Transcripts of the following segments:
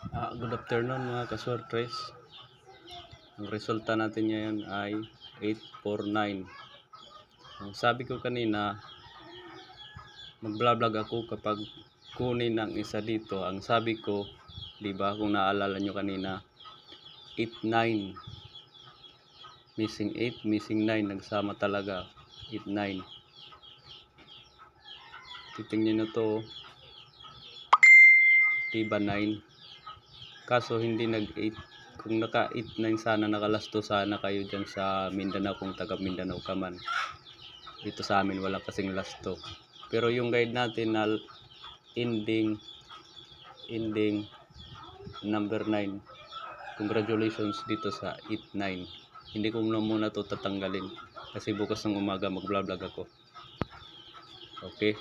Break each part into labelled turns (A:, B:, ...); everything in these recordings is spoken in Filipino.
A: Good afternoon mga kasortres. Ang resulta natin ngayon ay 849. Ang sabi ko kanina, mag-vlog ako kapag kunin ang isa dito. Ang sabi ko, di ba kung naalala nyo kanina, 89. Missing 8, missing 9. Nagsama talaga, 89. Titingnan nyo to, diba 9. Kaso hindi nag-8. Kung naka-8-9 sana, nakalasto sana kayo dyan sa Mindanao kung taga Mindanao ka man. Dito sa amin wala kasing lasto. Pero yung guide natin na ending number 9. Congratulations dito sa 8-9. Hindi ko muna to tatanggalin kasi bukas ng umaga mag-vlog ako. Okay?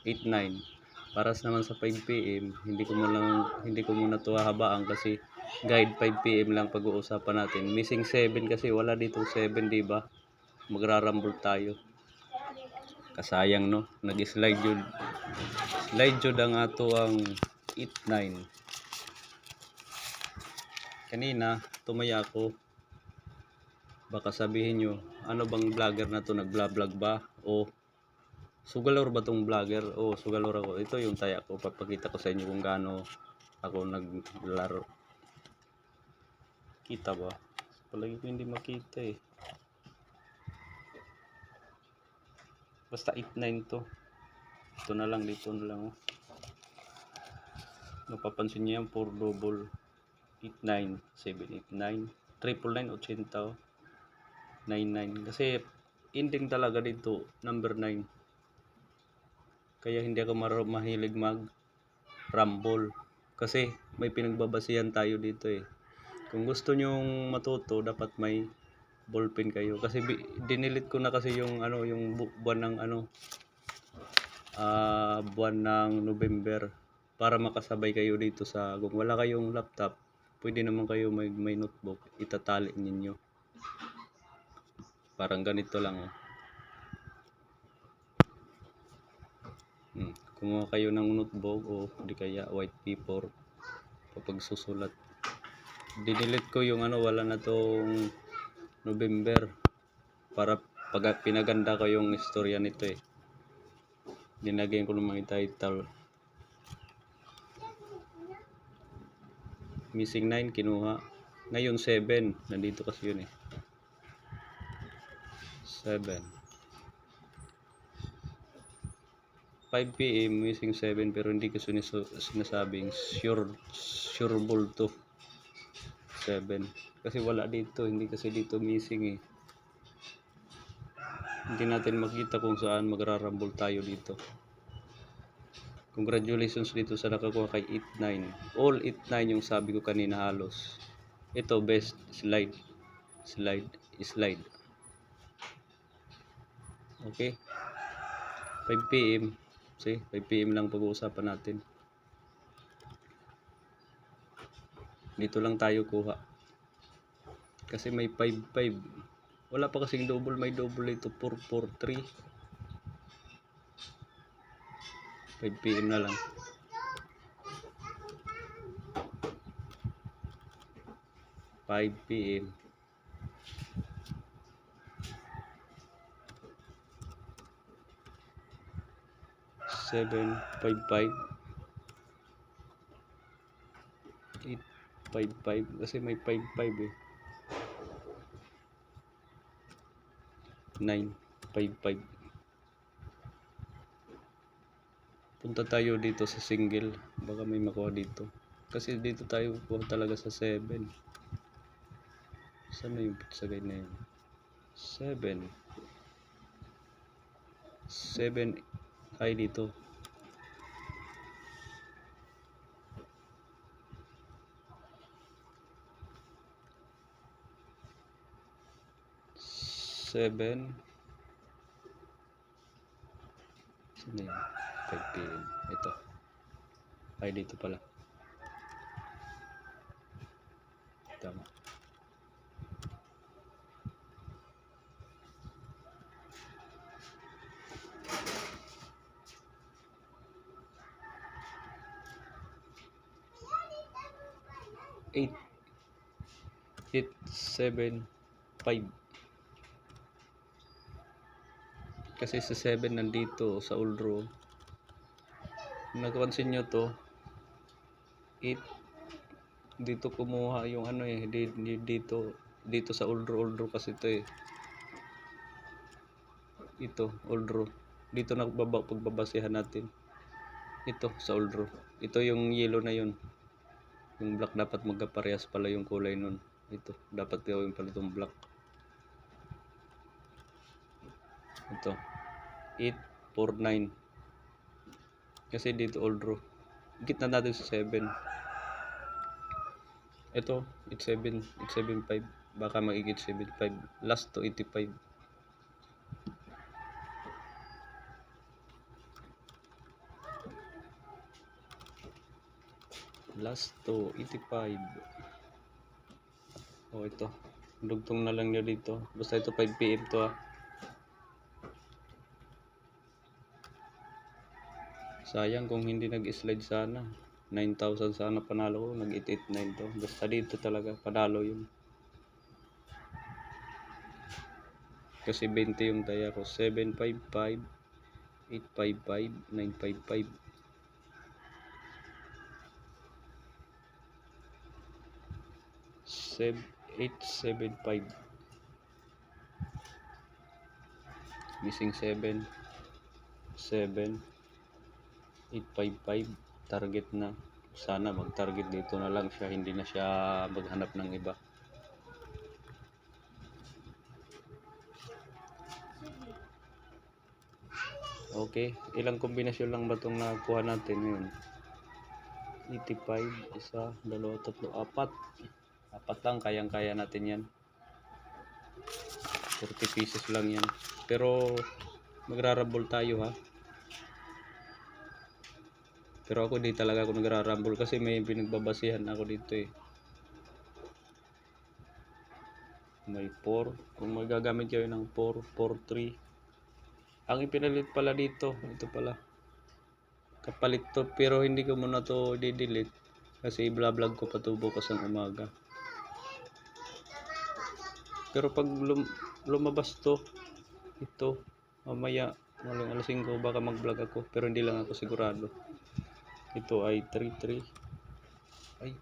A: 8-9. Para naman sa 5 PM, hindi ko muna to hahabaan kasi guide 5 PM lang pag-uusapan natin. Missing 7 kasi wala dito 7, di ba? Magrarambol tayo. Kasayang no, nag-slide jud. Slide jud ang ato ang 8-9. Kanina tumaya ako. Baka sabihin nyo, ano bang vlogger na to, nag-vlog ba? O sugalor ba tong vlogger? O sugalor ako. Ito yung taya ko. Papakita ko sa inyo kung gaano ako naglaro. Kita ba? Palagi ko hindi makita eh. Basta 8-9 to. Ito na lang, dito na lang. Napapansin niyo yan, 4 double. 8-9, 7-8-9, 999, 80. 99. Kasi ending talaga dito, number 9. Kaya hindi ako mahilig mag-rumble. Kasi may pinagbabasihan tayo dito eh. Kung gusto nyong matuto, dapat may ballpen kayo. Kasi dinilit ko na kasi yung buwan ng buwan ng November para makasabay kayo dito sa, kung wala kayong laptop, pwede naman kayo may notebook, itatali ninyo. Parang ganito lang oh. Kumuha kayo ng notebook o di kaya white paper kapag susulat. Dinilit ko yung wala na tong November para pag pinaganda ko yung istorya nito eh. Dinagyan ko ng mga title. Missing 9 kinuha. Ngayon 7, nandito kasi yun eh. 7. 5 PM missing 7 pero hindi ko sinasabing sure ball to 7 kasi wala dito, hindi kasi dito missing eh. Hindi natin makita kung saan magrarambol tayo dito. Congratulations dito sa nakakuha kay 8-9. All 8-9 yung sabi ko kanina halos. Ito best slide. Okay. 5 PM. See, 5 PM lang pag-uusapan natin. Dito lang tayo kuha. Kasi may 5-5. Wala pa kasing double, may double ito 4-4-3. 5 PM na lang. Five PM. 7-5-5. 8-5-5 kasi may 5-5 eh. 9-5-5. Punta tayo dito sa single, baka may makuha dito kasi dito tayo kuha talaga sa 7. Saan na yung pizza guide na yun? 7 ay dito. Saan na yun? 5 PM. Ito. Ay, dito pala. Tama. 875. Kasi sa 7 nandito sa old row. Kung nagpansin nyo to, 8 dito kumuha yung ano eh, dito sa old row kasi ito eh. Ito, old row. Dito pagbabasehan natin. Ito sa old row. Ito yung yellow na yun. Yung black dapat magkaparehas pala yung kulay nun. Ito, dapat gawin pala itong black. Ito, 849. Kasi dito old row. Gitna natin sa 7. Ito, 875. Baka magigit 75. Last to 85. Last to 85. Oh, ito. Dugtong na lang niya dito. Basta ito 5 PM to ah. Sayang kung hindi nag-slide sana. 9,000 sana panalo ko. Nag-889 to. Basta dito talaga panalo yun. Kasi 20 yung taya ko. 755, 855, 955. 875. Missing 7. 7. 855. Target na. Sana mag-target dito na lang siya. Hindi na siya maghanap ng iba. Okay. Ilang kombinasyon lang ba itong nakuha natin ngayon? 85. Isa, dalawa, tatlo, apat. Apat lang. Kayang-kaya natin yan. 40 pieces lang yan. Pero magrarambol tayo ha. Pero ako di talaga ako nagrarambol kasi may pinagbabasihan ako dito eh. May 4. Kung magagamit kayo ng 4, 4, 3. Ang ipinalit pala dito, ito pala. Kapalit to pero hindi ko muna to di-delete kasi i-vlog ko pa to bukas ng umaga. Pero pag lumabas to, ito, mamaya, malang alas 5 baka mag-vlog ako pero hindi lang ako sigurado. Ito ay 33. Ay.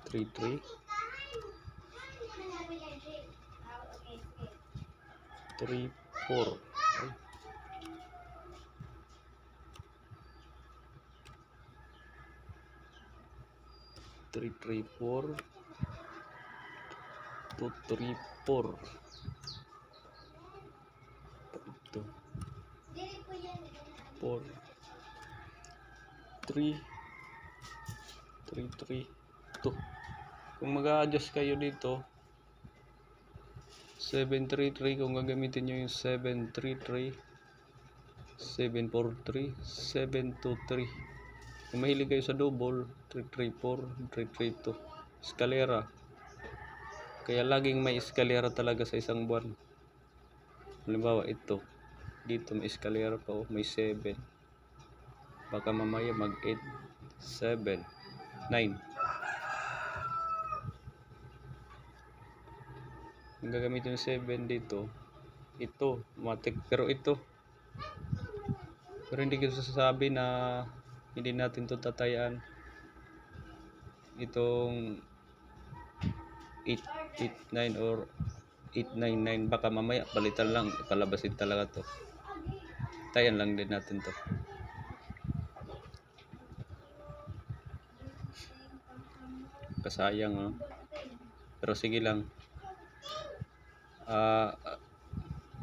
A: Three, 4. Ay. 334. 234. Ito. 4. 3. 3. Ito. Kung mag-a-adjust kayo dito, 733 kung gagamitin nyo yung 733, 743, 723. Kung mahilig kayo sa double, 334, 332. Eskalera. Kaya laging may eskalera talaga sa isang buwan. Halimbawa ito. Dito may eskalera pa oh, may 7. Baka mamaya mag 8, 7, 9. Kung gagamitin yung 7 dito, ito, matik. Pero ito, pero hindi ko sasabi na hindi natin ito tatayaan. Itong 889 or 899, baka mamaya palitan lang, palabasin talaga to. Tayan lang din natin to. Kasayang oh. Pero sige lang.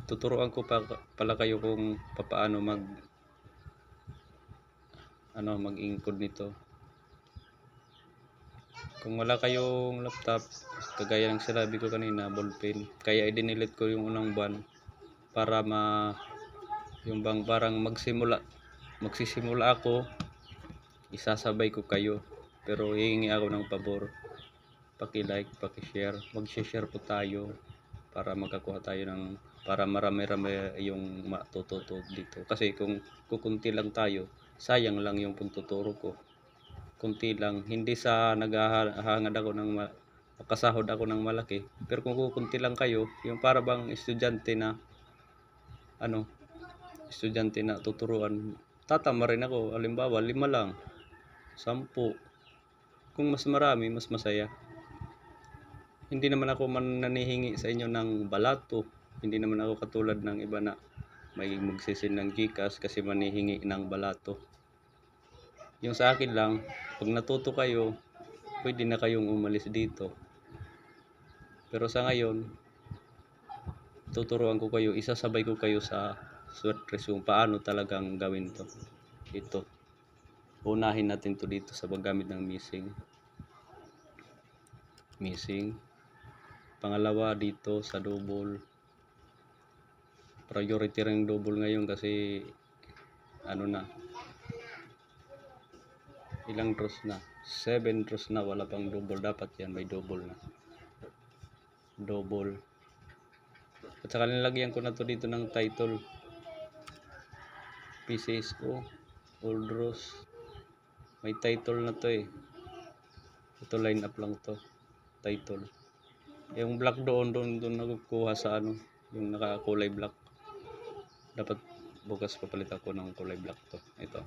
A: Tuturuan ko pala kayo kung paano mag-encode nito. Kung wala kayong laptop, kagaya ng sinabi ko kanina, ballpen, kaya i-delete ko yung unang buwan para yung bang parang magsisimula ako, isasabay ko kayo. Pero hihingi ako ng pabor, paki-like, paki-share, mag-share po tayo para makakuha tayo ng para marami-rami yung matututo dito. Kasi kung kukunti lang tayo, sayang lang yung pagtuturo ko. Kunti lang, hindi sa naghahangad ako ng makasahod ako ng malaki. Pero kung kukunti lang kayo, yung para bang estudyante na tuturuan, tatama rin ako. Halimbawa, 5 lang, 10. Kung mas marami, mas masaya. Hindi naman ako nanihingi sa inyo ng balato. Hindi naman ako katulad ng iba na may magsisin ng GCash kasi manihingi ng balato. Yung sa akin lang, pag natuto kayo, pwede na kayong umalis dito. Pero sa ngayon, tuturuan ko kayo, isasabay ko kayo sa SWOT kung paano talagang gawin to. Ito. Unahin natin to dito sa paggamit ng missing. Pangalawa dito sa double. Priority rin double ngayon kasi ilang draws na, 7 draws na, wala pang double. Dapat yan may double na, double. At saka nilagyan ko na to dito ng title, PCSO all draws, may title na to ito line up lang to, title. Yung black doon nakukuha sa yung nakakulay black. Dapat bukas papalit ako ng kulay black to. Ito.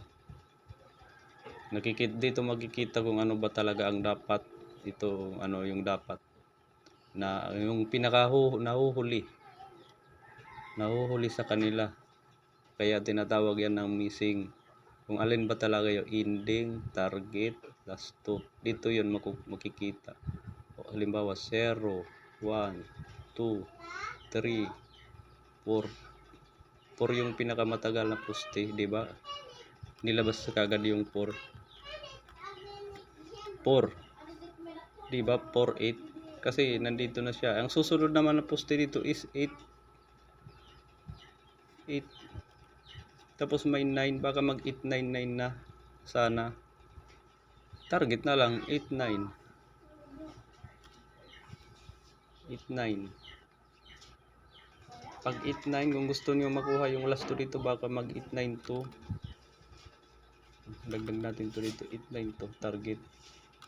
A: Dito makikita kung ano ba talaga ang dapat. Ito yung dapat na yung nahuhuli sa kanila. Kaya tinatawag yan ng missing. Kung alin ba talaga yung ending, target, last 2. Dito yun makikita. Halimbawa 0, 1, 2, 3, 4. 4 yung pinakamatagal na poste, di ba? Nilabas kagad yung 4. 4. Di ba? 4, 8. Kasi nandito na siya. Ang susunod naman na poste dito is 8. 8. Tapos may 9. Baka mag 8, 9, 9 na. Sana. Target na lang. 8, 9. 8, 9. Pag 8, 9, kung gusto niyo makuha yung last 2 dito, baka mag 8, 9 to. Dagdag natin to dito. 8, 9 to. Target.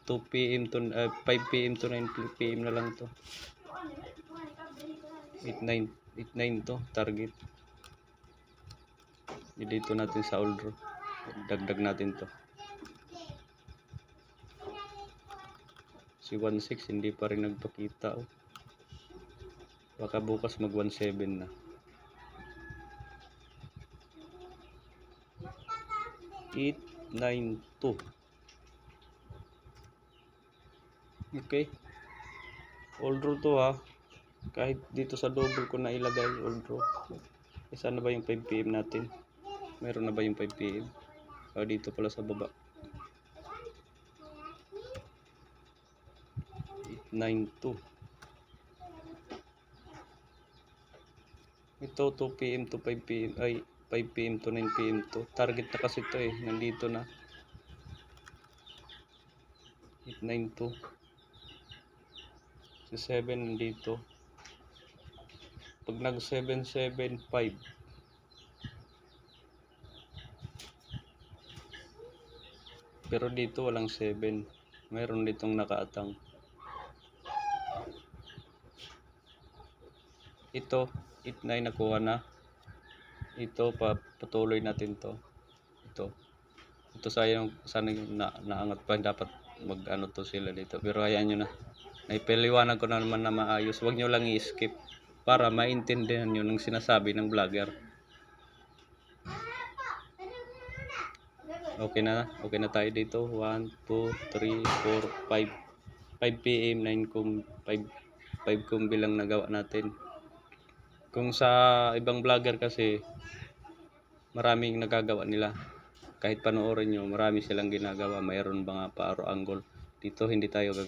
A: 2 PM to 5 PM to 9 PM na lang to. 8, 9 to. Target. Dito natin sa all draw. Dagdag natin to. Si 1.6 hindi pa rin nagpakita. Baka bukas mag 1.7 na. 8, 9, 2. Okay. All draw to ha. Kahit dito sa double ko na ilagay all draw. Saan na ba yung 5 PM natin? Meron na ba yung 5 PM? Dito pala sa baba. 8, 9, 2. Ito 2 PM to 5 PM. Ay, 5 PM to 9 PM to. Target na kasi ito nandito na. 8, 9, 2. Si 7 nandito. Pag nag 7, 7, 5. Pero dito walang 7. Mayroon ditong nakaatang. Ito, 8, 9 nakuha na. Ito, patuloy natin to. Ito sayang, sana yung naangat pa. Dapat to sila dito. Pero hayaan nyo na. Naipaliwanag ko na naman na maayos. Huwag nyo lang i-skip para maintindihan nyo ng sinasabi ng vlogger. Okay na tayo dito. 1, 2, 3, 4, 5. 5 PM, 9 kung 5 kung bilang nagawa natin. Kung sa ibang vlogger kasi maraming nagagawa nila. Kahit panoorin nyo, marami silang ginagawa. Mayroon ba nga paro angle. Dito hindi tayo gagawa.